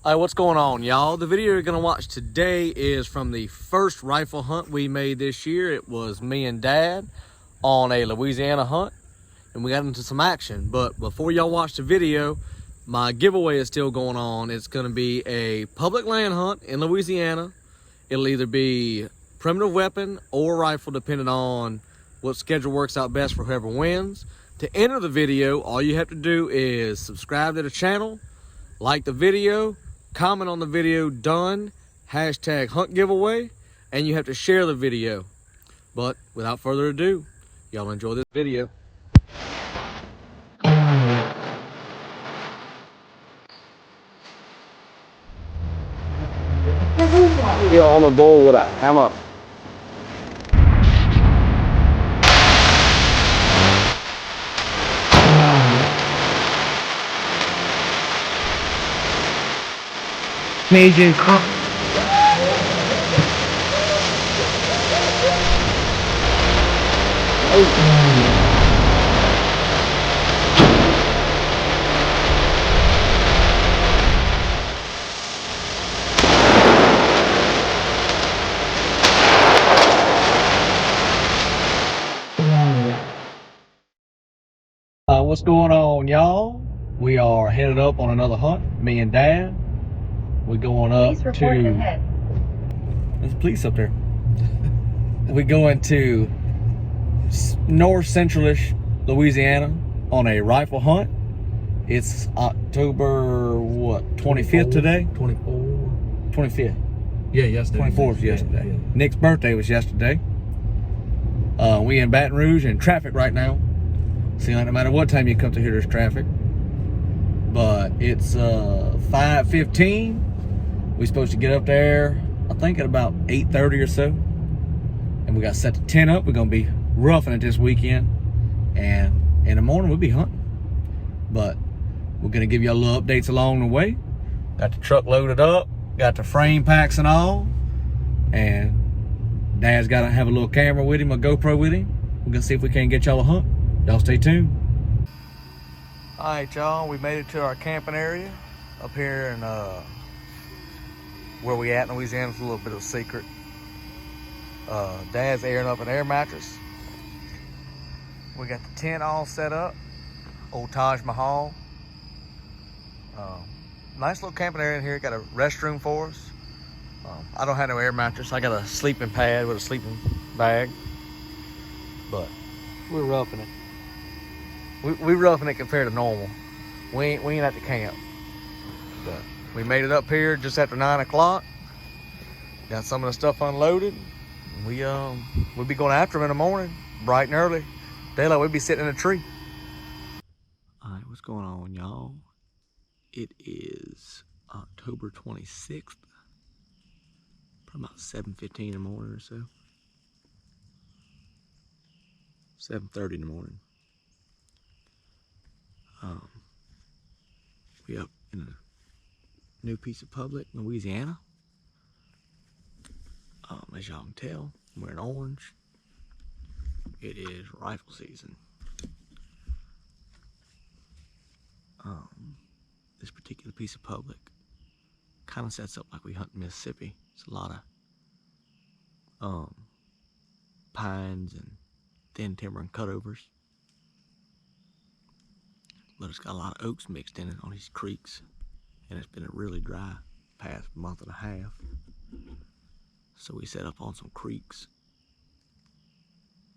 All right, what's going on, y'all? The video you're gonna watch today is from the first rifle hunt we made this year. It was me and Dad on a Louisiana hunt, and we got into some action. But before y'all watch the video, my giveaway is still going on. It's gonna be a public land hunt in Louisiana. It'll either be primitive weapon or rifle, depending on what schedule works out best for whoever wins. To enter the video, all you have to do is subscribe to the channel, like the video, comment on the video done, hashtag hunt giveaway, and you have to share the video. But without further ado, y'all enjoy this video. You're on the ball with a hammer. Major Cock. What's going on, y'all? We are headed up on another hunt, me and Dad. We're going up to... There's police up there. We're going to north centralish Louisiana on a rifle hunt. It's October, what, 25th today? 25th. Yeah, yesterday. 24th yesterday. Yeah. Nick's birthday was yesterday. We in Baton Rouge in traffic right now. See, no matter what time you come to here, there's traffic. But it's 5:15. We're supposed to get up there, I think, at about 8:30 or so. And we got set the tent up. We're gonna be roughing it this weekend. And in the morning, we'll be hunting. But we're gonna give you a little updates along the way. Got the truck loaded up, got the frame packs and all. And Dad's gotta have a little camera with him, a GoPro with him. We're gonna see if we can get y'all a hunt. Y'all stay tuned. All right, y'all, we made it to our camping area up here in where we at in Louisiana. It's a little bit of a secret. Dad's airing up an air mattress. We got the tent all set up. Old Taj Mahal. Nice little camping area in here. Got a restroom for us. I don't have no air mattress. I got a sleeping pad with a sleeping bag. But we're roughing it. We roughing it compared to normal. We ain't at the camp. But we made it up here just after 9 o'clock. Got some of the stuff unloaded. We'll be going after them in the morning, bright and early. Daylight, we'll be sitting in a tree. All right, what's going on, y'all? It is October 26th. Probably about 7:15 in the morning or so. 7:30 in the morning. We up in a new piece of public, Louisiana. As y'all can tell, we're in orange. It is rifle season. This particular piece of public kind of sets up like we hunt in Mississippi. It's a lot of pines and thin timber and cutovers. But it's got a lot of oaks mixed in it on these creeks. And it's been a really dry past month and a half. So we set up on some creeks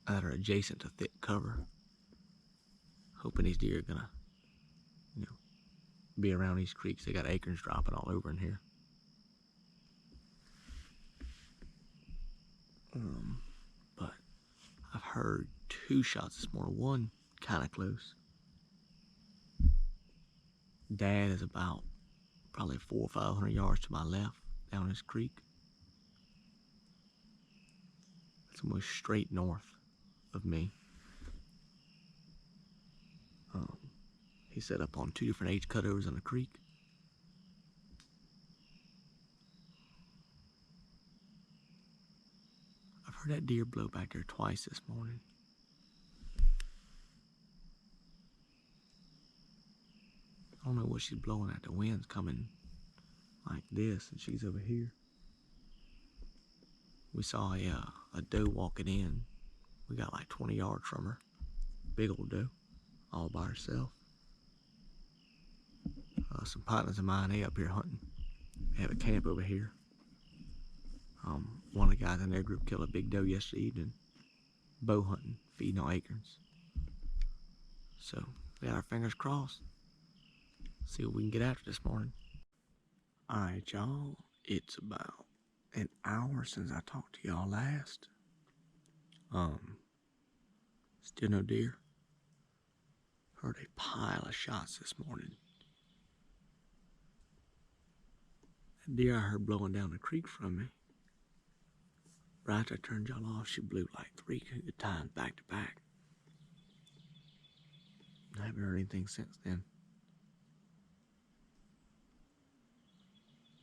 that are adjacent to thick cover. Hoping these deer are gonna, be around these creeks. They got acorns dropping all over in here. But I've heard 2 shots this morning, one kind of close. Dad is about probably 400 or 500 yards to my left down this creek. It's almost straight north of me. He set up on 2 different age cutovers on the creek. I've heard that deer blow back there twice this morning. I don't know what she's blowing at. The wind's coming this, and she's over here. We saw a doe walking in. We got like 20 yards from her. Big old doe, all by herself. Some partners of mine, they up here hunting. They have a camp over here. One of the guys in their group killed a big doe yesterday evening. Bow hunting, feeding on acorns. So we got our fingers crossed. See what we can get after this morning. Alright, y'all. It's about an hour since I talked to y'all last. Still no deer. Heard a pile of shots this morning. That deer I heard blowing down the creek from me. Right after I turned y'all off, she blew like 3 good times back to back. I haven't heard anything since then.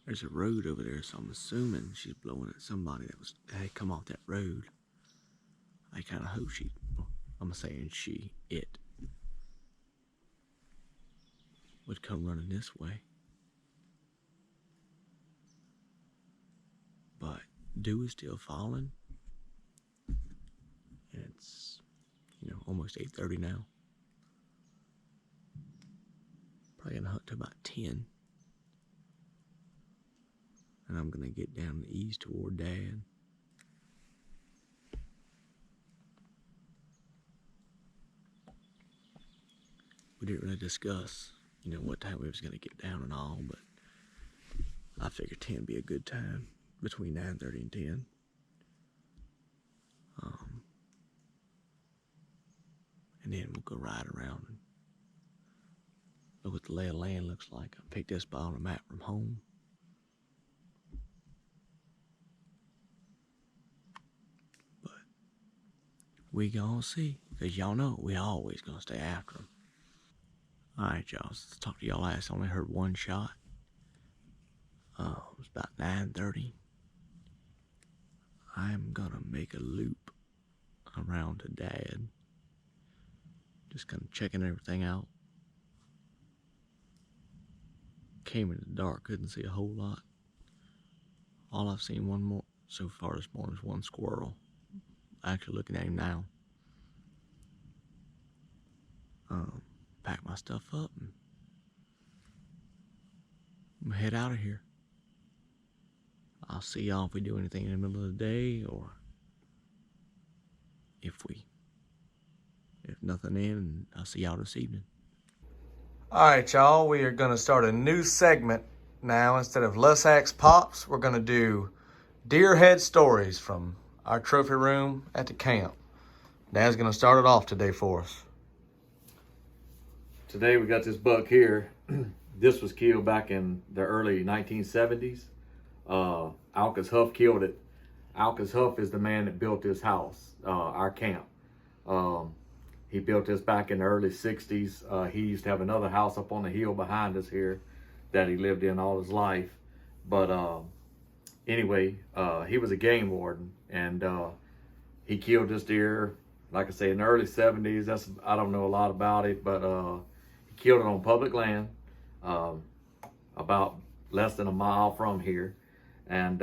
There's a road over there, so I'm assuming she's blowing at somebody that had come off that road. I kind of hope I'm saying it would come running this way. But dew is still falling. And it's, almost 8:30 now. Probably gonna hunt to about 10. And I'm gonna get down the east toward Dad. We didn't really discuss, what time we was gonna get down and all, but I figured 10 would be a good time, between 9:30 and 10. And then we'll go ride around and look what the lay of land looks like. I picked this spot on a map from home. But we gonna see, because y'all know we always gonna stay after them. Alright, y'all, let's talk to y'all last. I only heard one shot. It was about 9:30. I'm gonna make a loop around to Dad. Just kind of checking everything out. Came in the dark, couldn't see a whole lot. All I've seen so far this morning is one squirrel. Actually looking at him now. Pack my stuff up and I'm gonna head out of here. I'll see y'all if we do anything in the middle of the day, or if nothing in, I'll see y'all this evening. Alright, y'all, we are gonna start a new segment now. Instead of Lusak's Pops, we're gonna do deer head stories from our trophy room at the camp. Dad's gonna start it off today for us. Today we got this buck here. This was killed back in the early 1970s. Alcus Huff killed it. Alcus Huff is the man that built this house, our camp. He built this back in the early 60s. He used to have another house up on the hill behind us here that he lived in all his life. But anyway, he was a game warden, and he killed this deer, like I say, in the early 70s. I don't know a lot about it, but he killed it on public land, about less than a mile from here. And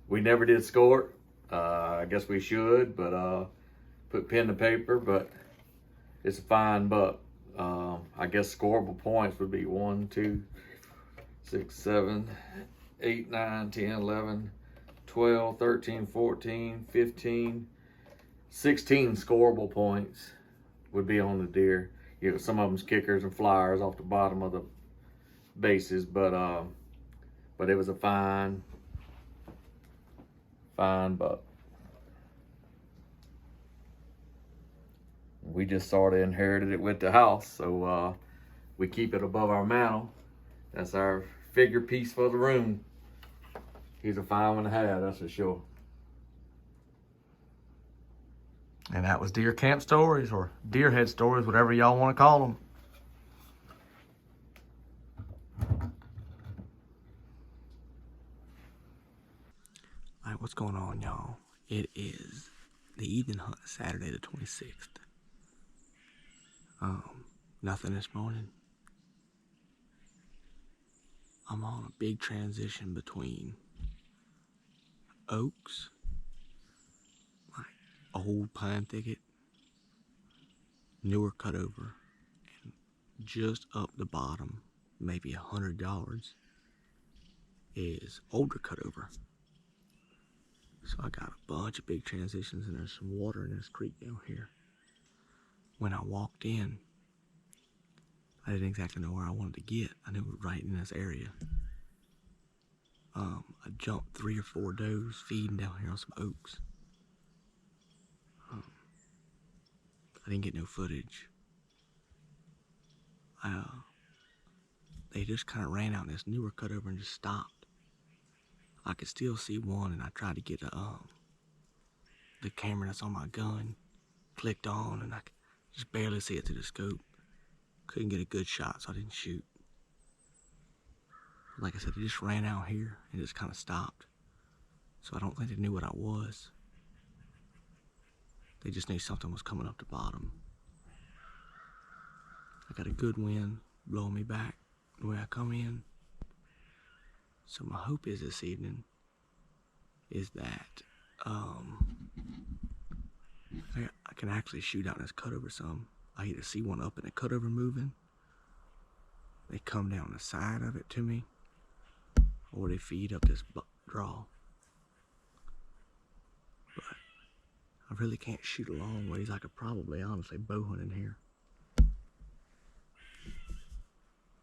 we never did score it. I guess we should, but put pen to paper, but it's a fine buck. I guess scoreable points would be 1, 2, 6, 7, 8, 9, 10, 11, 12, 13, 14, 15, 16 scoreable points would be on the deer. Some of them's kickers and flyers off the bottom of the bases, but it was a fine buck. We just sort of inherited it with the house, so we keep it above our mantle. That's our figure piece for the room. He's a fine one to have, that's for sure. And that was deer camp stories, or deer head stories, whatever y'all want to call them. All right, what's going on, y'all? It is the evening hunt, Saturday the 26th. Nothing this morning. I'm on a big transition between oaks, like old pine thicket, newer cutover, and just up the bottom, maybe 100 yards, is older cutover. So I got a bunch of big transitions, and there's some water in this creek down here. When I walked in, I didn't exactly know where I wanted to get. I knew it was right in this area. I jumped 3 or 4 does feeding down here on some oaks. I didn't get no footage. They just kind of ran out in this newer cutover and just stopped. I could still see one, and I tried to get the camera that's on my gun clicked on, and I could just barely see it through the scope. Couldn't get a good shot, so I didn't shoot. Like I said, they just ran out here and just kind of stopped. So I don't think they knew what I was. They just knew something was coming up the bottom. I got a good wind blowing me back the way I come in. So my hope is this evening is that I can actually shoot out in this cutover some. I either see one up in the cutover moving, they come down the side of it to me, or they feed up this draw. But I really can't shoot a long ways. I could probably honestly bow hunt in here.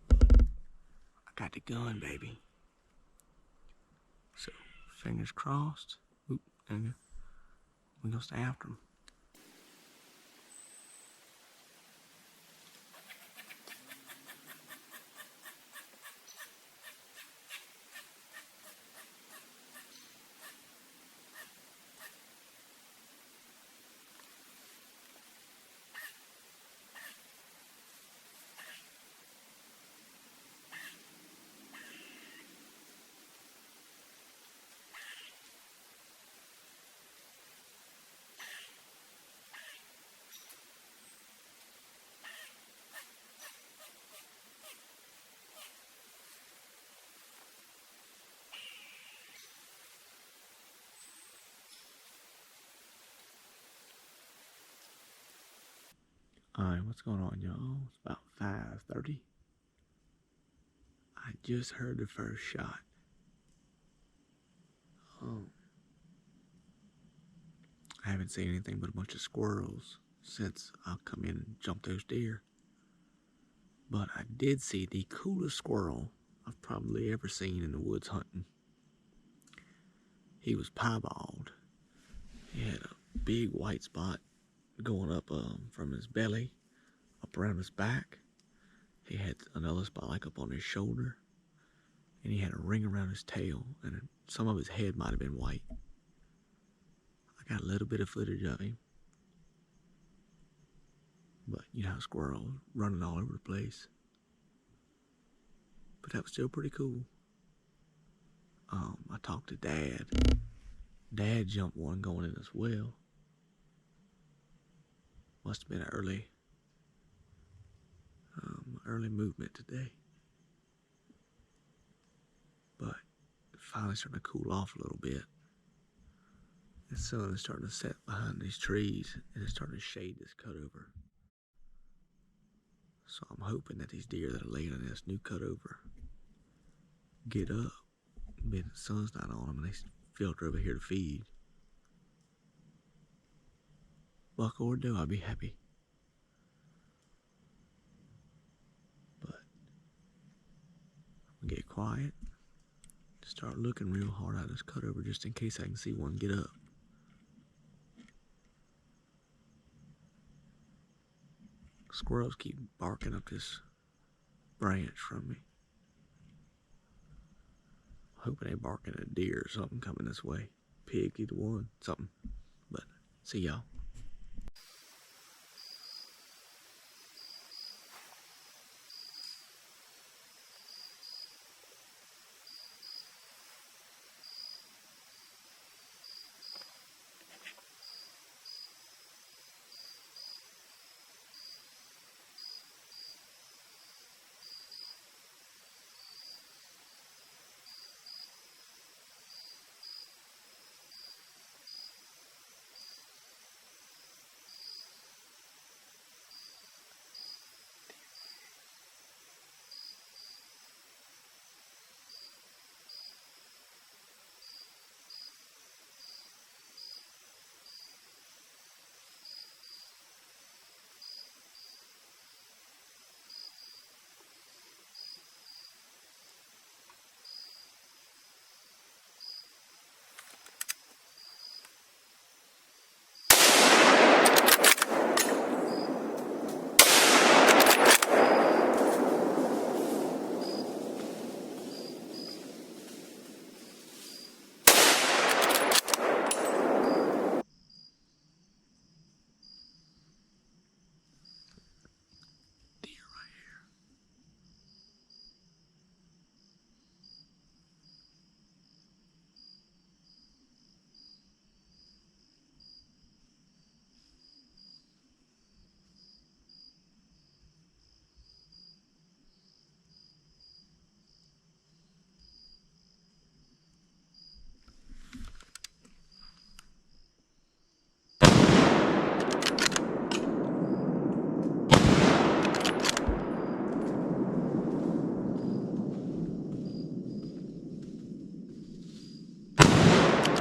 I got the gun, baby. So fingers crossed. Oop, there we go. We're gonna stay after them. Alright, what's going on, y'all? It's about 5:30. I just heard the first shot. I haven't seen anything but a bunch of squirrels since I've come in and jumped those deer. But I did see the coolest squirrel I've probably ever seen in the woods hunting. He was piebald. He had a big white spot going up from his belly up around his back. He had another spot like up on his shoulder, and he had a ring around his tail, and some of his head might have been white. I got a little bit of footage of him, but you know how squirrels running all over the place. But that was still pretty cool. I talked to Dad. Dad jumped one going in as well. Must have been an early movement today. But it's finally starting to cool off a little bit. The sun is starting to set behind these trees, and it's starting to shade this cutover. So I'm hoping that these deer that are laying in this new cutover get up, being the sun's not on them, and they filter over here to feed. Buck or doe, I'd be happy. But I'm gonna get quiet, start looking real hard at this cutover just in case I can see one get up. Squirrels keep barking up this branch from me. Hoping they barking at a deer or something coming this way. Pig, either one, something. But see y'all.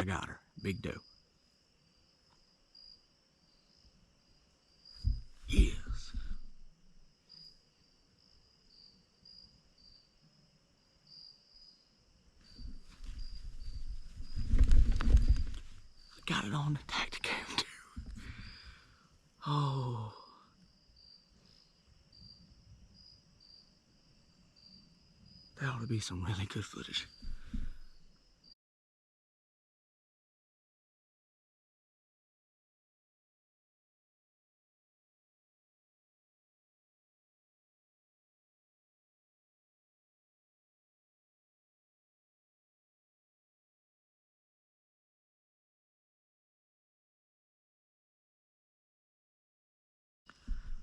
got her. Big doe. Yes. Got it on the Tacticam too. Oh. That ought to be some really good footage.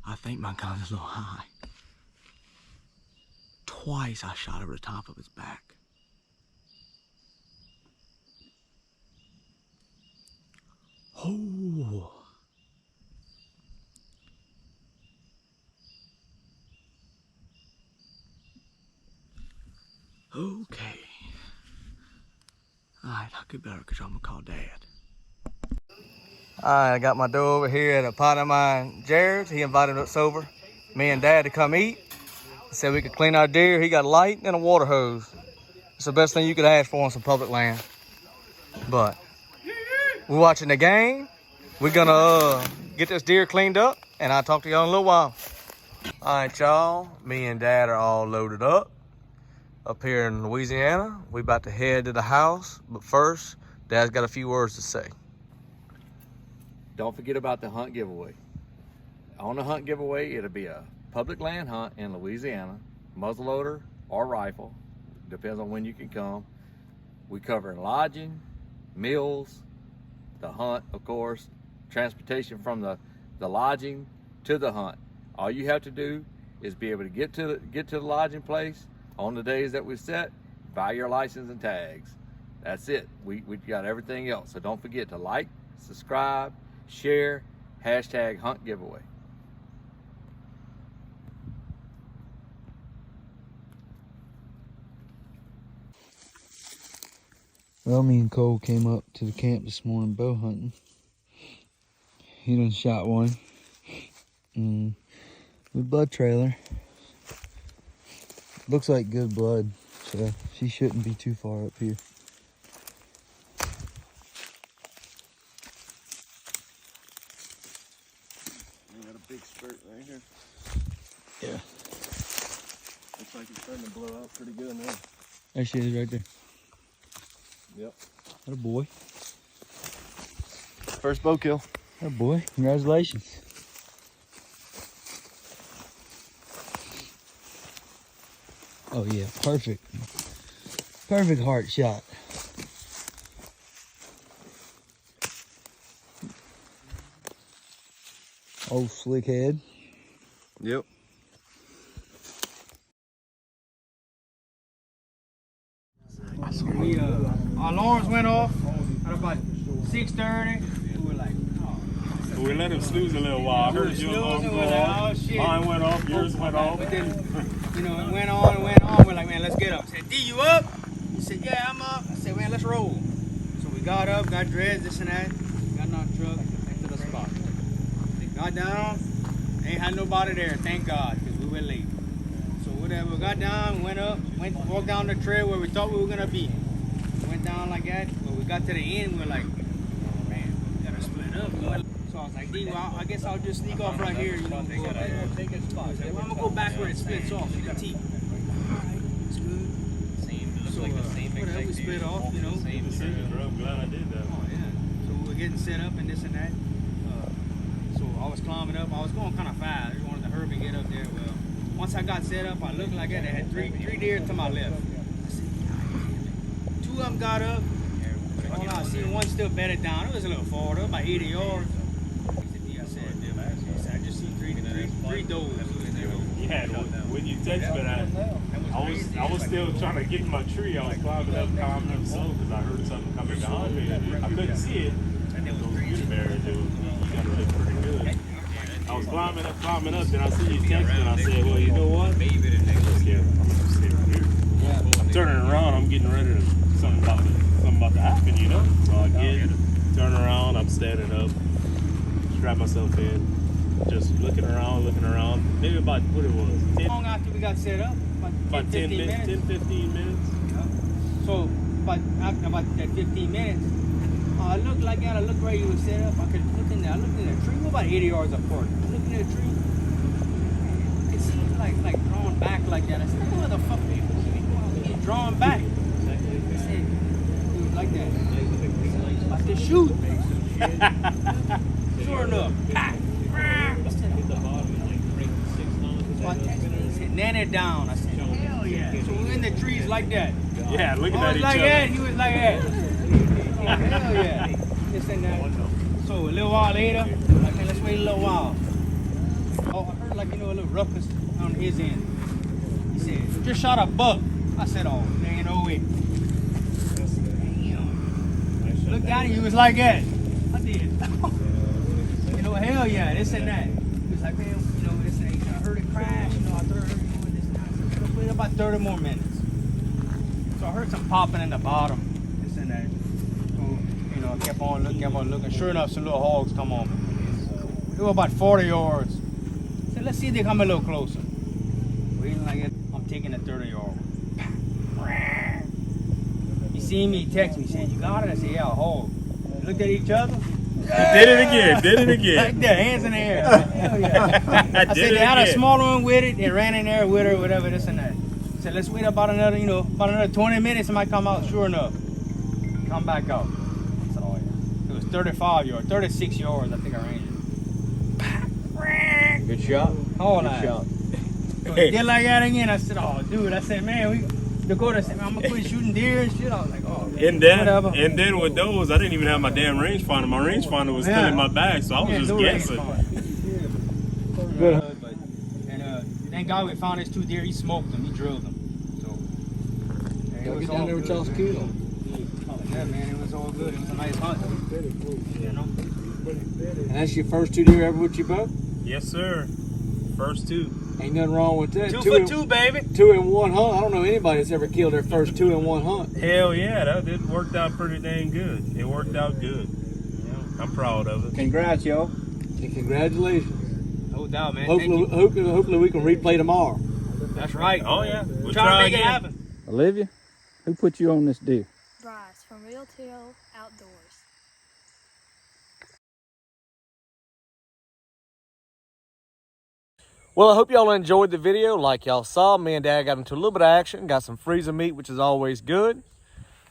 I think my gun's a little high. Twice I shot over the top of his back. Oh. Okay. Alright, I could better because I'm gonna call Dad. Alright, I got my doe over here at a pot of mine, Jared's. He invited us over, me and Dad, to come eat. He said we could clean our deer. He got a light and a water hose. It's the best thing you could ask for on some public land. But we're watching the game. We're gonna get this deer cleaned up, and I'll talk to y'all in a little while. Alright, y'all. Me and Dad are all loaded up here in Louisiana. We about to head to the house, but first, Dad's got a few words to say. Don't forget about the hunt giveaway. On the hunt giveaway, it'll be a public land hunt in Louisiana, muzzleloader or rifle, depends on when you can come. We cover lodging, meals, the hunt, of course, transportation from the lodging to the hunt. All you have to do is be able to get to the lodging place on the days that we set, buy your license and tags. That's it. We got everything else. So don't forget to like, subscribe, share, hashtag hunt giveaway. Well, me and Cole came up to the camp this morning bow hunting. He done shot one. With blood trailer. Looks like good blood, so she shouldn't be too far up here. We got a big spurt right here. Yeah. Looks like it's starting to blow out pretty good now. There she is right there. Yep. That a boy. First bow kill. That a boy. Congratulations. Oh yeah, perfect. Perfect heart shot. Oh, slick head. Yep. We our alarms went off at about 6:30. We were like, oh. We let him snooze a little while. I heard your alarm go off. Oh, shit. Mine went off, yours went off. But then, it went on and went on. We're like, man, let's get up. I said, D, you up? He said, yeah, I'm up. I said, man, let's roll. So we got up, got dressed, this and that. Got in our truck, went to the spot. Got down, ain't had nobody there, thank God, because we were late. So whatever, got down, went up, walked down the trail where we thought we were gonna be. Went down like that. When we got to the end, we were like, oh, man, we gotta split up. So I was like, D, well, I guess I'll just sneak off right here. You know, go up there. Take a spot. I said, well, I'm gonna go back where it splits off in the T. Alright, it's good. So whatever, we split off, you know. I'm glad I did that. Oh yeah. So we were getting set up and this and that. So I was climbing up. I was going kind of fast. I just wanted to hurry and get up there. Well, once I got set up, I looked like that. I had three deer to my left. I said, two of them got up. All I see, one still bedded down. It was a little farther, about 80 yards. I said, I just see three does. Yeah, when you text me that, I was still trying to get in my tree. I was climbing up slow because I heard something coming behind me. I couldn't see it. Those beauty berries, you got to look pretty good. I was climbing up, and I see you texting, and I said, well, you know what? I'm just stay right here. I'm turning around, I'm getting ready to something something about to happen, you know? So I get, turn around, I'm standing up, strap myself in, just looking around. Maybe about what it was, 10, How long after we got set up? about 10 minutes, 10, 15 minutes. So, but after about that 15 minutes, I looked like that. I looked where you were set up. I could look in there. I looked in the tree. We're about 80 yards apart. I looked in the tree. It seemed like drawn back like that. I said, what the fuck are you drawn back? I said, it was like that. About to shoot. Sure enough. So I texted him. He said, nan it down. I said, hell yeah. So we're in the trees like that. Yeah, looking I at was each like other. that. He was like that. Oh, hell yeah. This and that. So a little while later, like, man, let's wait a little while. Oh, I heard like, a little ruckus on his end. He said, just shot a buck. I said, oh, there ain't no way. Damn. Looked at him, he was like that. I did. Hell yeah, this and that. He was like, man, this and that. I heard it crash, I heard this and that. I said, let's wait about 30 more minutes. So I heard some popping in the bottom, this and that. So, I kept on looking. Sure enough, some little hogs come on. They were about 40 yards. I said, let's see if they come a little closer. Waiting like it, I'm taking the 30-yard. He seen me, he texted me, said, you got it? I said, yeah, a hog. We looked at each other. Did it again. Like that, hands in the air. Hell yeah. I said, they had a smaller one with it, they ran in there with her, whatever, this and that. I said, let's wait about another 20 minutes, it might come out. Sure enough, come back out. I said, oh yeah. It was 35 yards, 36 yards, I think I ranged it. Good shot. Oh, Good nice. shot. So he did like that again. I said, oh, dude. I said, man, Dakota said, man, I'm going to quit shooting deer and shit. I was like, oh, man, whatever. And then with those, I didn't even have my damn rangefinder. My rangefinder was still in my bag, so I was just guessing. Good. Thank God we found his 2 deer. He smoked them. He drilled them. So, Gotta get down there with y'all's kill. Yeah, man, it was all good. It was a nice hunt. And that's your first 2 deer ever with your bow? Yes, sir. First 2. Ain't nothing wrong with that. 2 for 2, baby. 2 in 1 hunt. I don't know anybody that's ever killed their first 2 in 1 hunt. Hell yeah, that worked out pretty dang good. It worked out good. I'm proud of it. Congrats, yo. And congratulations. No doubt, man. Hopefully we can replay tomorrow. That's right. Oh yeah, we'll Try to make it again. happen. Olivia, who put you on this deal? Bryce from Real Till Outdoors. Well, I hope y'all enjoyed the video. Like y'all saw, me and Dad got into a little bit of action, got some freezer meat, which is always good.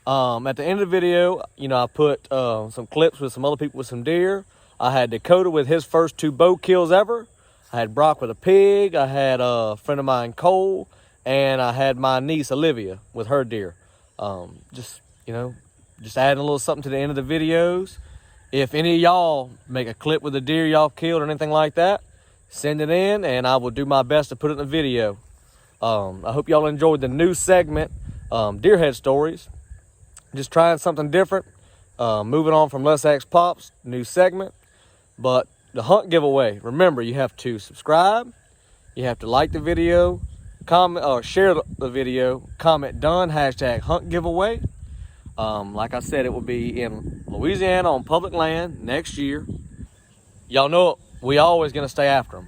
At the end of the video, I put some clips with some other people with some deer. I had Dakota with his first 2 bow kills ever. I had Brock with a pig. I had a friend of mine, Cole, and I had my niece, Olivia, with her deer. Just adding a little something to the end of the videos. If any of y'all make a clip with a deer y'all killed or anything like that, send it in and I will do my best to put it in the video. I hope y'all enjoyed the new segment, Deerhead Stories. Just trying something different. Moving on from Les X Pops, new segment. But the hunt giveaway, remember you have to subscribe, you have to like the video, comment or share the video, comment done, #hunt giveaway. Like I said, it will be in Louisiana on public land next year. Y'all know we always gonna stay after them.